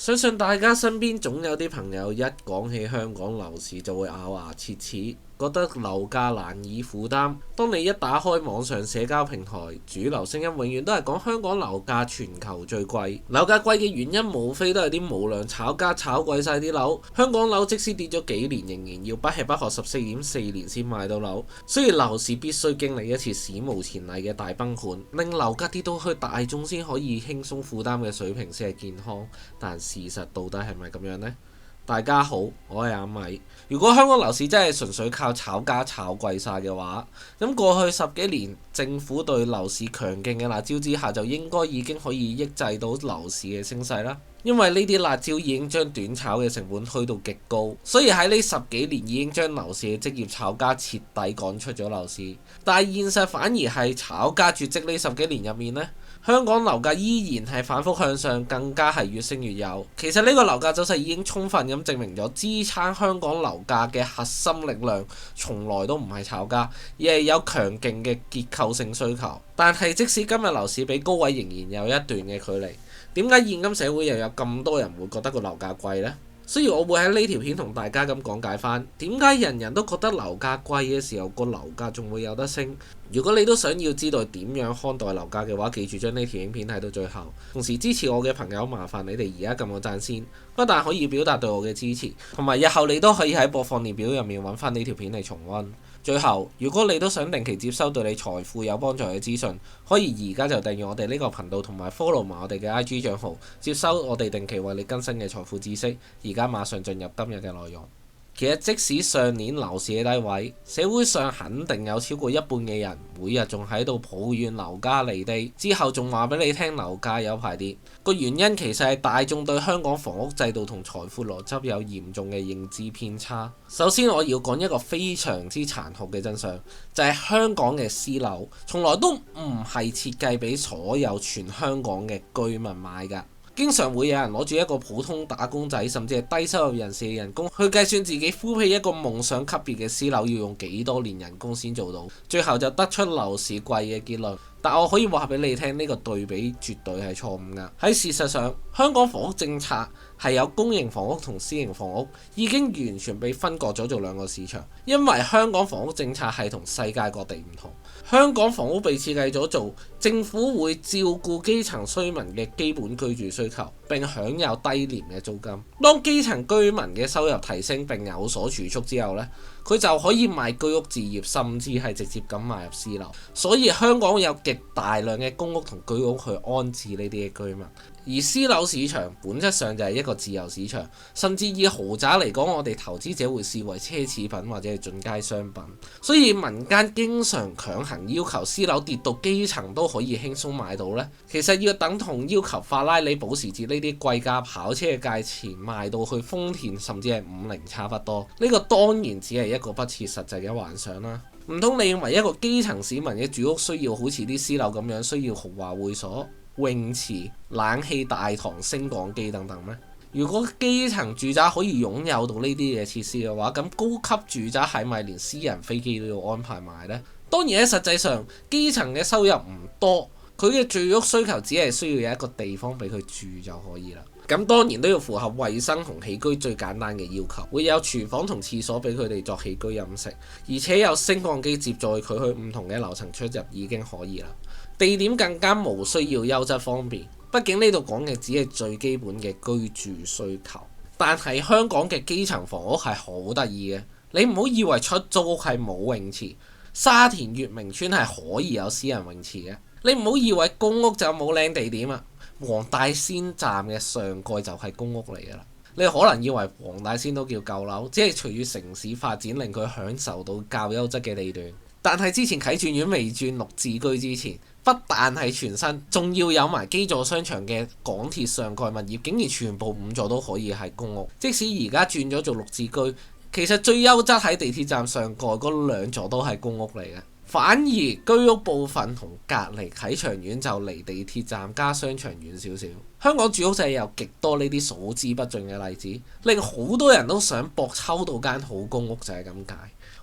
相信大家身邊總有啲朋友一講起香港樓市就會咬牙切齒，覺得樓價難以負擔。當你一打開網上社交平台，主流聲音永遠都係講香港樓價全球最貴。樓價貴嘅原因無非都係啲無良炒家炒貴晒啲樓。香港樓即使跌咗幾年，仍然要不吃不喝14.4年先買到樓。雖然樓市必須經歷一次史無前例嘅大崩盤，令樓價跌到去大眾先可以輕鬆負擔嘅水平先係健康，但事實到底係咪咁樣呢？大家好，我係阿米。如果香港樓市真係純粹靠炒家炒貴晒嘅話，咁過去10幾年政府對樓市強勁嘅辣招之下，就應該已經可以抑制到樓市嘅升勢啦。因為呢啲辣招已經將短炒嘅成本推到極高，所以喺呢10幾年已經將樓市嘅職業炒家徹底趕出咗樓市。但係現實反而係炒家絕跡呢10幾年入面呢，香港樓價依然係反覆向上，更加係越升越有。其實呢個樓價走勢已經充分咁證明咗支撐香港樓價嘅核心力量從來都唔係炒家，而係有強勁嘅結構性需求。但係即使今日樓市比高位仍然有一段嘅距離，點解現今社會又有咁多人會覺得個樓價貴呢？所以我會喺呢條片同大家咁講解翻，點解人人都覺得樓價貴嘅時候，個樓價仲會有得升。如果你都想要知道點樣看待樓價嘅話，記住將呢條影片睇到最後。同時支持我嘅朋友，麻煩你哋而家撳個讚先，不但可以表達對我嘅支持，同埋日後你都可以喺播放列表入面揾翻呢條片嚟重溫。最後，如果你都想定期接收對你財富有幫助嘅資訊，可以而家就訂閱我哋呢個頻道，同埋 follow 埋我哋嘅 IG 賬號，接收我哋定期為你更新嘅財富知識。而家馬上進入今日嘅內容。其實即使上年樓市嘅低位，社會上肯定有超過一半嘅人每日仲喺度抱怨樓價離地，之後仲話俾你聽樓價有排跌。個原因其實係大眾對香港房屋制度同財富邏輯有嚴重嘅認知偏差。首先我要講一個非常之殘酷嘅真相，就係香港嘅私樓從來都唔係設計俾所有全香港嘅居民買㗎。經常會有人攞住一個普通打工仔甚至係低收入人士嘅人工去計算自己呼起一個夢想級別嘅私樓要用幾多年人工先做到，最後就得出樓市貴嘅結論。但我可以話俾你聽，呢個對比絕對係錯誤㗎。喺事實上，香港房屋政策係有公營房屋同私營房屋，已經完全被分割咗做兩個市場。因為香港房屋政策係同世界各地唔同，香港房屋被設計咗做政府會照顧基層居民嘅基本居住需求，並享有低廉嘅租金。當基層居民嘅收入提升並有所儲蓄之後呢，佢就可以買居屋置業，甚至係直接咁買入私樓。所以香港有極大量嘅公屋同居屋去安置呢啲嘅居民。而私樓市場本質上就係一個自由市場，甚至以豪宅嚟講，我哋投資者會視為奢侈品或者係進階商品。所以民間經常強行要求私樓跌到基層都可以輕鬆買到呢，其實要等同要求法拉利、保時捷呢啲貴價跑車嘅價錢賣到去豐田甚至係50差不多。呢個當然只係一個不切實際嘅幻想啦。唔通你認為一個基層市民嘅住屋需要好似啲私樓咁樣，需要豪華會所、泳池、冷氣大堂、升降機等等咩？如果基層住宅可以擁有到呢啲嘅設施嘅話，咁高級住宅係咪連私人飛機都要安排埋呢？當然喺實際上，基層嘅收入唔多，佢嘅住屋需求只係需要有一個地方俾佢住就可以啦。咁當然都要符合衛生同起居最簡單嘅要求，會有廚房同廁所俾佢哋作起居飲食，而且有升降機接載佢去唔同嘅樓層出入已經可以啦。地點更加無需要優質方便，畢竟呢度講嘅只係最基本嘅居住需求。但係香港嘅基層房屋係好得意嘅，你唔好以為出租屋係冇泳池，沙田月明村係可以有私人泳池嘅。你唔好以為公屋就冇靚地點啊！黃大仙站嘅上蓋就係公屋嚟㗎啦。你可能以為黃大仙都叫舊樓，只係隨住城市發展令佢享受到較優質嘅地段。但係之前啟鑽苑未轉綠置居之前，不但係全新，仲要有埋基座商場嘅港鐵上蓋物業，竟然全部5座都可以係公屋。即使而家轉咗做綠置居，其實最優質喺地鐵站上蓋嗰2座都係公屋嚟嘅。反而居屋部分同隔離啟祥苑就離地鐵站加商場遠少少。香港住屋就係有極多呢啲數之不盡嘅例子，令好多人都想搏抽到間好公屋就係咁解。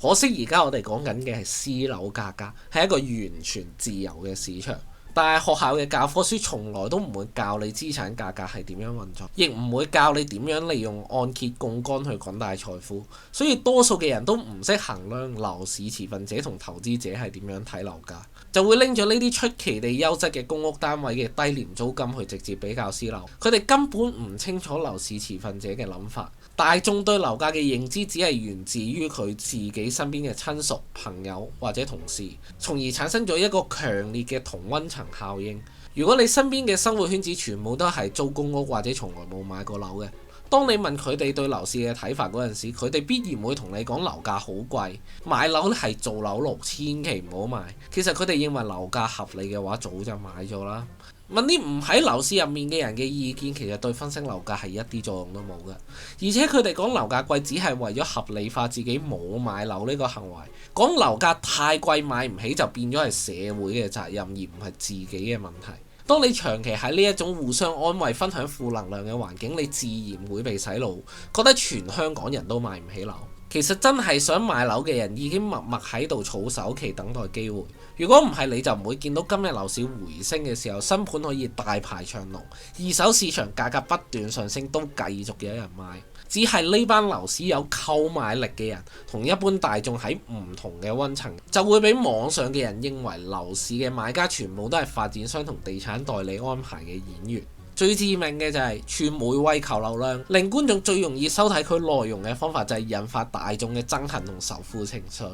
可惜而家我哋講緊嘅係私樓價格，係一個完全自由嘅市場。但係學校嘅教科書從來都唔會教你資產價格係點樣運作，亦唔會教你點樣利用按揭槓桿去滾大財富，所以多數嘅人都唔識衡量樓市持份者同投資者係點樣睇樓價，就會拎咗呢啲出奇地優質嘅公屋單位嘅低廉租金去直接比較私樓，佢哋根本唔清楚樓市持份者嘅諗法。大眾對樓價嘅認知只係源自於佢自己身邊嘅親屬、朋友或者同事，從而產生咗一個強烈嘅同溫層效應。如果你身邊嘅生活圈子全部都係租公屋或者從來冇買過樓嘅，當你問佢哋對樓市嘅睇法嗰陣時，佢哋必然會同你講樓價好貴，買樓係做樓奴，千祈唔好買。其實佢哋認為樓價合理嘅話，早就買咗啦。問啲唔喺樓市入面嘅人嘅意見，其實對分析樓價係一啲作用都冇嘅。而且佢哋講樓價貴，只係為咗合理化自己冇買樓呢個行為。講樓價太貴買唔起，就變咗係社會嘅責任，而唔係自己嘅問題。當你長期喺呢一種互相安慰、分享負能量嘅環境，你自然會被洗腦，覺得全香港人都買唔起樓。其實真係想買樓嘅人已經默默喺度儲首期等待機會。如果唔係，你就唔會見到今日樓市回升嘅時候，新盤可以大排長龍，二手市場價格不斷上升，都繼續有人買。只係呢班樓市有購買力嘅人，同一般大眾喺唔同嘅溫層，就會俾網上嘅人認為樓市嘅買家全部都係發展商同地產代理安排嘅演員。最致命嘅就係傳媒為求流量，令觀眾最容易收睇佢內容嘅方法就係引發大眾嘅憎恨同仇富情緒。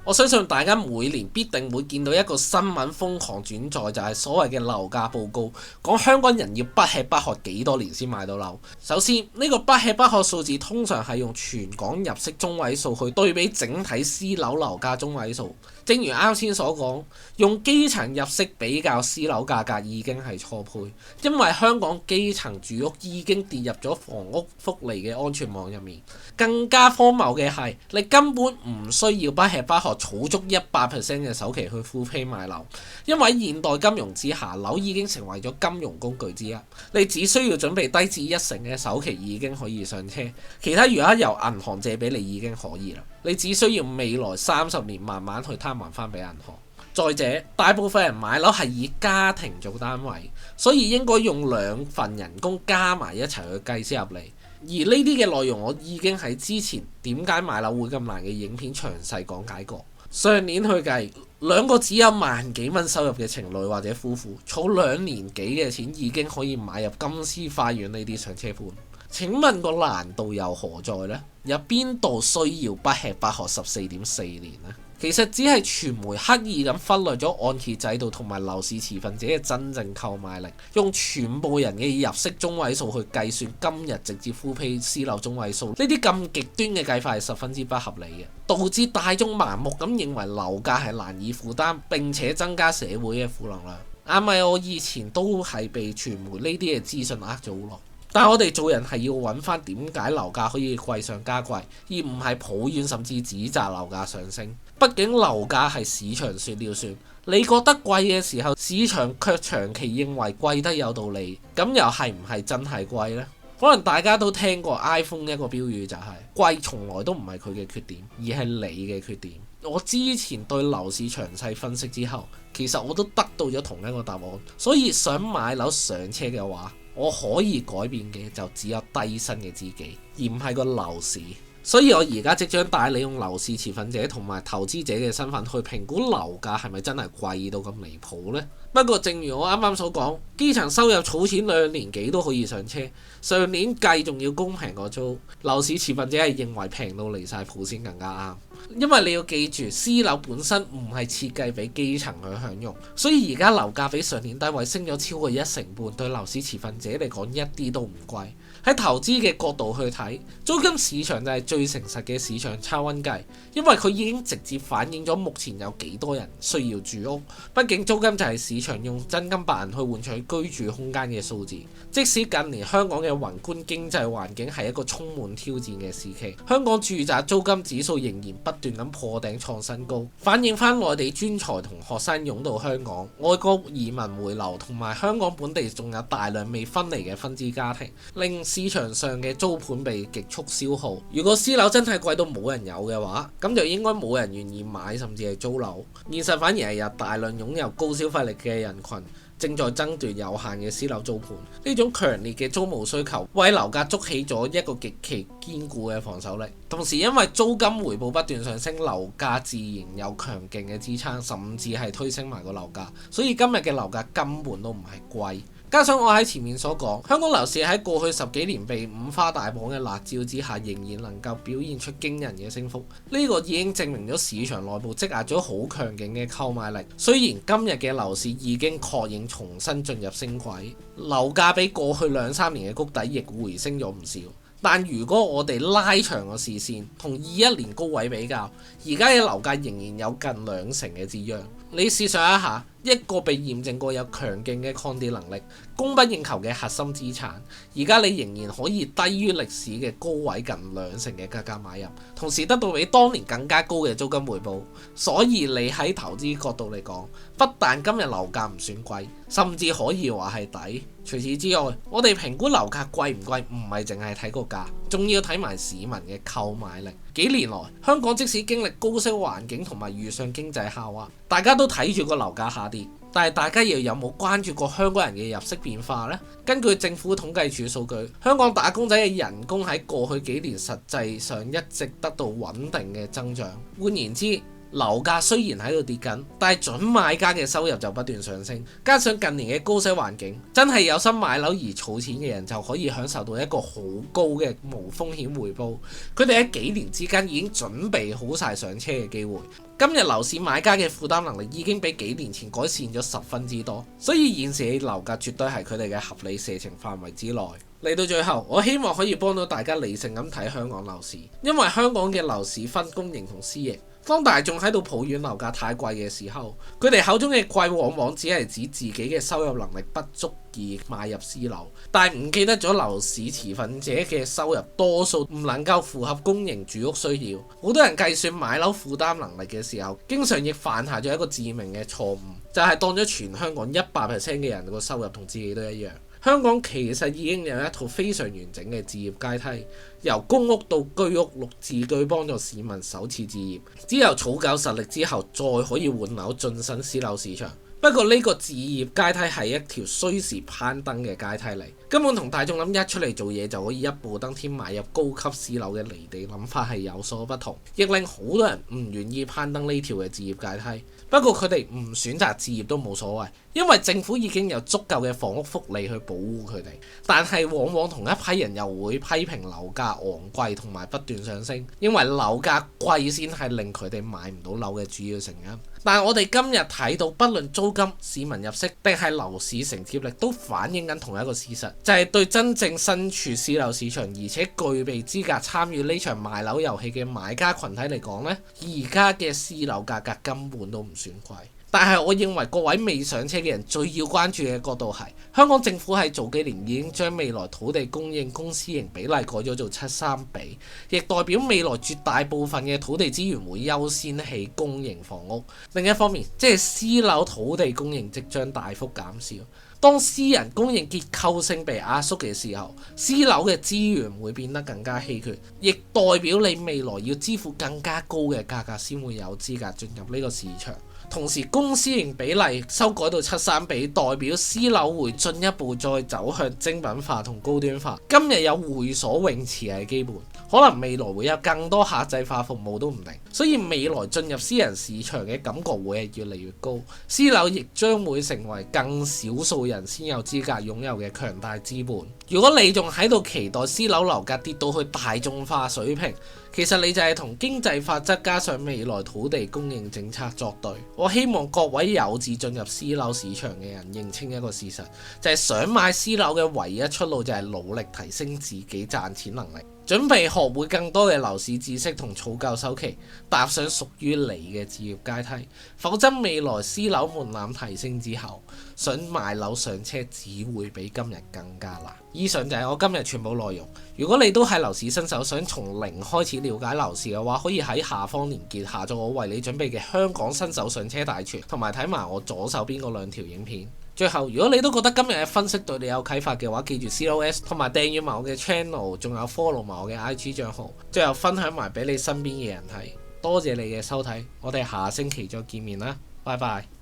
我相信大家每年必定會見到一個新聞瘋狂轉載，就係所謂嘅樓價報告，講香港人要不吃不喝幾多年先買到樓。首先，呢個不吃不喝數字通常係用全港入息中位數去對比整體私樓樓價中位數。正如啱先所講，用基層入息比較私樓價格已經係錯配，因為香港基層住屋已經跌入咗房屋福利嘅安全網入面。更加荒謬嘅係，你根本唔需要不吃不喝儲足100% 嘅首期去 full pay 買樓，因為現代金融之下，樓已經成為咗金融工具之一。你只需要準備低至1成嘅首期已經可以上車，其他餘額由銀行借俾你已經可以啦。你只需要未來30年慢慢去攤還翻俾銀行。再者，大部分人買樓係以家庭做單位，所以應該用2份人工加埋一齊去計先入嚟。而呢啲嘅內容我已經喺之前點解買樓會咁難嘅影片詳細講解過。上年去計，2個只有萬幾蚊收入嘅情侶或者夫婦，儲2年幾嘅錢已經可以買入金絲花園呢啲上車盤。請問個難度又何在呢？有邊度需要不吃不喝14.4年呢？其實只係傳媒刻意咁忽略咗按揭制度同埋樓市持份者嘅真正購買力，用全部人嘅入息中位數去計算今日直接full pay私樓中位數，呢啲咁極端嘅計法係十分之不合理嘅，導致大眾盲目咁認為樓價係難以負擔，並且增加社會嘅負能量。啱咪我以前都係被傳媒呢啲嘅資訊呃咗好耐。但係我哋做人係要揾翻點解樓價可以貴上加貴，而唔係抱怨甚至指責樓價上升。畢竟樓價係市場說了算，你覺得貴嘅時候，市場卻長期認為貴得有道理，咁又係唔係真係貴呢？可能大家都聽過 iPhone 一個標語就係貴從來都唔係佢嘅缺點，而係你嘅缺點。我之前對樓市詳細分析之後，其實我都得到咗同一個答案。所以想買樓上車嘅話，我可以改變嘅就只有低薪嘅自己，而唔係個樓市。所以我而家即將帶你用樓市持份者同埋投資者嘅身份去評估樓價係咪真係貴到咁離譜呢？不過正如我啱啱所講，基層收入儲錢2年幾都可以上車，上年計仲要供平過租，樓市持份者係認為平到離晒譜先更加啱。因為你要記住，私樓本身唔係設計俾基層去享用，所以而家樓價比上年低位升咗超過1成半，對樓市持份者嚟講一啲都唔貴。喺投資嘅角度去睇，租金市場就係最誠實嘅市場測溫計，因為佢已經直接反映咗目前有幾多人需要住屋。畢竟租金就係市場用真金白銀去換取居住空間嘅數字。即使近年香港嘅宏觀經濟環境係一個充滿挑戰嘅時期，香港住宅租金指數仍然不斷咁破頂創新高，反映翻內地專才同學生湧到香港，外國移民回流，同埋香港本地仲有大量未分離嘅分支家庭，令市場上嘅租盤被極速消耗。如果私樓真係貴到冇人有嘅話，咁就應該冇人願意買，甚至係租樓。現實反而係有大量擁有高消費力嘅人群正在爭奪有限嘅私樓租盤。呢種強烈嘅租務需求為樓價築起咗一個極其堅固嘅防守力。同時因為租金回報不斷上升，樓價自然有強勁嘅支撐，甚至係推升埋個樓價。所以今日嘅樓價根本都唔係貴。加上我喺前面所講，香港樓市喺過去10幾年被五花大綁嘅辣招之下，仍然能夠表現出驚人嘅升幅，呢個已經證明咗市場內部積壓咗好強勁嘅購買力。雖然今日嘅樓市已經確認重新進入升軌，樓價比過去2-3年嘅谷底亦回升咗唔少。但如果我哋拉長個視線，同21年高位比較，而家嘅樓價仍然有近2成嘅折讓。你試想一下，一個被驗證過有強勁嘅抗跌能力、供不應求嘅核心資產，而家你仍然可以低於歷史嘅高位近2成嘅價格買入，同時得到比當年更加高嘅租金回報。所以你喺投資角度嚟講，不但今日樓價唔算貴，甚至可以話係抵。除此之外，我哋評估樓價貴唔貴，唔係淨係睇個價，仲要睇埋市民嘅購買力。幾年來，香港即使經歷高息環境同埋遇上經濟下滑，大家都睇住個樓價下跌，但係大家又有冇關注過香港人嘅入息變化呢？根據政府統計處數據，香港打工仔嘅人工喺過去幾年實際上一直得到穩定嘅增長。換言之，樓價雖然喺度跌緊，但係準買家嘅收入就不斷上升。加上近年嘅高息環境，真係有心買樓而儲錢嘅人就可以享受到一個好高嘅無風險回報。佢哋喺幾年之間已經準備好晒上車嘅機會。今日樓市買家嘅負擔能力已經比幾年前改善咗10分之多，所以現時嘅樓價絕對係佢哋嘅合理射程範圍之內。嚟到最後，我希望可以幫到大家理性咁睇香港樓市，因為香港嘅樓市分公營同私營。當大眾喺度抱怨樓價太貴嘅時候，佢哋口中嘅貴往往只係指自己嘅收入能力不足而買入私樓，但係唔記得咗樓市持份者嘅收入多數唔能夠符合公營住屋需要。好多人計算買樓負擔能力嘅時候，經常亦犯下咗一個致命嘅錯誤，就係當咗全香港100% 嘅人個收入同自己都一樣。香港其實已經有一套非常完整嘅置業階梯，由公屋到居屋、綠置居，幫助市民首次置業，只有儲夠實力之後，再可以換樓晉身私樓市場。不過呢個置業階梯係一條需時攀登嘅階梯嚟，根本同大眾諗一出嚟做嘢就可以一步登天買入高級私樓嘅離地諗法係有所不同，亦令好多人唔願意攀登呢條嘅置業階梯。不過佢哋唔選擇置業都冇所謂，因為政府已經有足夠嘅房屋福利去保護佢哋。但係往往同一批人又會批評樓價昂貴同埋不斷上升，因為樓價貴先係令佢哋買唔到樓嘅主要成因。但係我哋今日睇到，不論租金、市民入息定係樓市承接力，都反映緊同一個事實，就係對真正身處私樓市場而且具備資格參與呢場賣樓遊戲嘅買家群體嚟講呢，而家嘅私樓價格根本都唔算貴。但係我認為各位未上車嘅人最要關注嘅角度係，香港政府喺早幾年已經將未來土地供應公私營比例改咗做7:3比，亦代表未來絕大部分嘅土地資源會優先起公營房屋。另一方面，即係私樓土地供應即將大幅減少。當私人供應結構性被壓縮嘅時候，私樓嘅資源會變得更加稀缺，亦代表你未來要支付更加高嘅價格先會有資格進入呢個市場。同時，公私營比例修改到7:3比，代表私樓會進一步再走向精品化同高端化。今日有會所泳池係基本，可能未來會有更多客製化服務都唔定，所以未來進入私人市場嘅感覺會係越嚟越高。私樓亦將會成為更少數人先有資格擁有嘅強大資本。如果你仲喺度期待私樓樓價跌到去大眾化水平，其實你就係同經濟法則加上未來土地供應政策作對。我希望各位有志進入私樓市場嘅人認清一個事實，就係想買私樓嘅唯一出路就係努力提升自己賺錢能力，準備學會更多嘅樓市知識同儲夠首期，踏上屬於你嘅置業階梯。否則未來私樓門檻提升之後，想買樓上車只會比今日更加難。以上就係我今日全部內容。如果你都係樓市新手，想從零開始了解樓市嘅話，可以喺下方連結下載我為你準備嘅香港新手上車大全，同埋睇埋我左手邊嗰2條影片。最後，如果你都覺得今日嘅分析對你有啟發嘅話，記住 CLS 同埋訂閱埋我嘅 channel， 仲有 follow 埋我嘅 IG 賬號，最後分享埋俾你身邊嘅人睇。多謝你嘅收睇，我哋下星期再見面啦，拜拜。